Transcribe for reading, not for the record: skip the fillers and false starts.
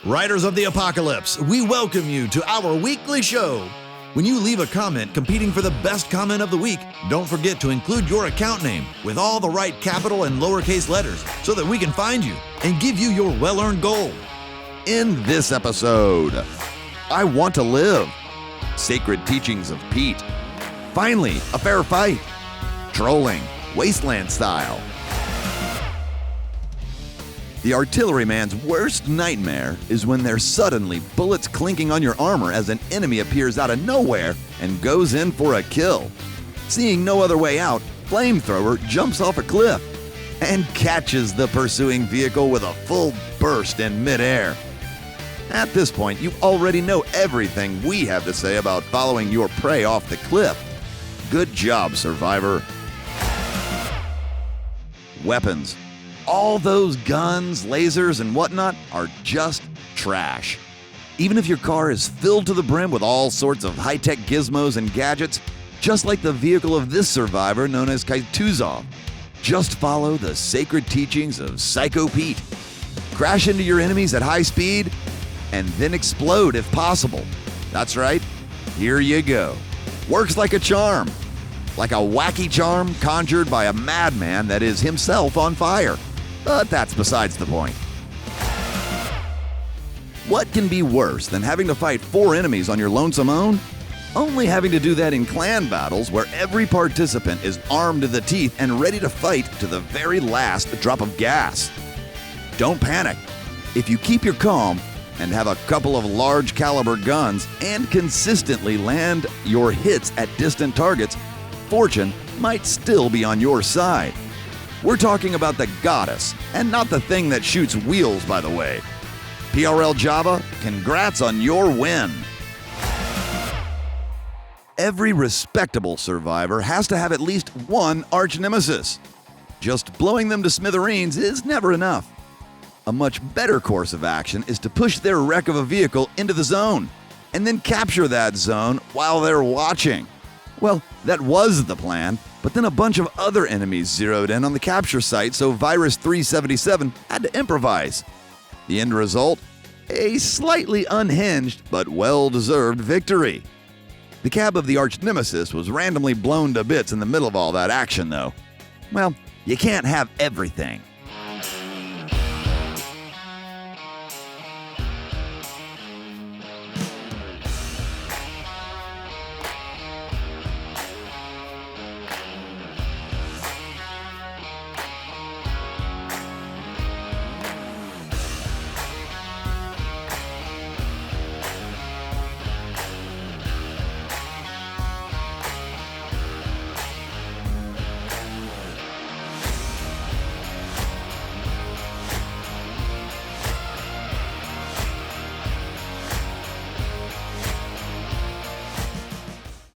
Riders of the Apocalypse, we welcome you to our weekly show. When you leave a comment competing for the best comment of the week, don't forget to include your account name with all the right capital and lowercase letters so that we can find you and give you your well-earned gold. In this episode, I Want to Live, Sacred Teachings of Pete, Finally, a Fair Fight, Trolling, Wasteland Style. The artilleryman's worst nightmare is when there's suddenly bullets clinking on your armor as an enemy appears out of nowhere and goes in for a kill. Seeing no other way out, Flamethrower jumps off a cliff and catches the pursuing vehicle with a full burst in midair. At this point, you already know everything we have to say about following your prey off the cliff. Good job, Survivor. Weapons. All those guns, lasers, and whatnot are just trash. Even if your car is filled to the brim with all sorts of high-tech gizmos and gadgets, just like the vehicle of this survivor known as Kaituzov, just follow the sacred teachings of Psycho Pete. Crash into your enemies at high speed, and then explode if possible. That's right, here you go. Works like a charm. Like a wacky charm conjured by a madman that is himself on fire. But that's besides the point. What can be worse than having to fight 4 enemies on your lonesome own? Only having to do that in clan battles where every participant is armed to the teeth and ready to fight to the very last drop of gas. Don't panic. If you keep your calm and have a couple of large caliber guns and consistently land your hits at distant targets, fortune might still be on your side. We're talking about the goddess, and not the thing that shoots wheels, by the way. PRL Java, congrats on your win. Every respectable survivor has to have at least one arch nemesis. Just blowing them to smithereens is never enough. A much better course of action is to push their wreck of a vehicle into the zone, and then capture that zone while they're watching. Well, that was the plan, but then a bunch of other enemies zeroed in on the capture site, so Virus 377 had to improvise. The end result? A slightly unhinged but well-deserved victory. The cab of the arch nemesis was randomly blown to bits in the middle of all that action, though. Well, you can't have everything.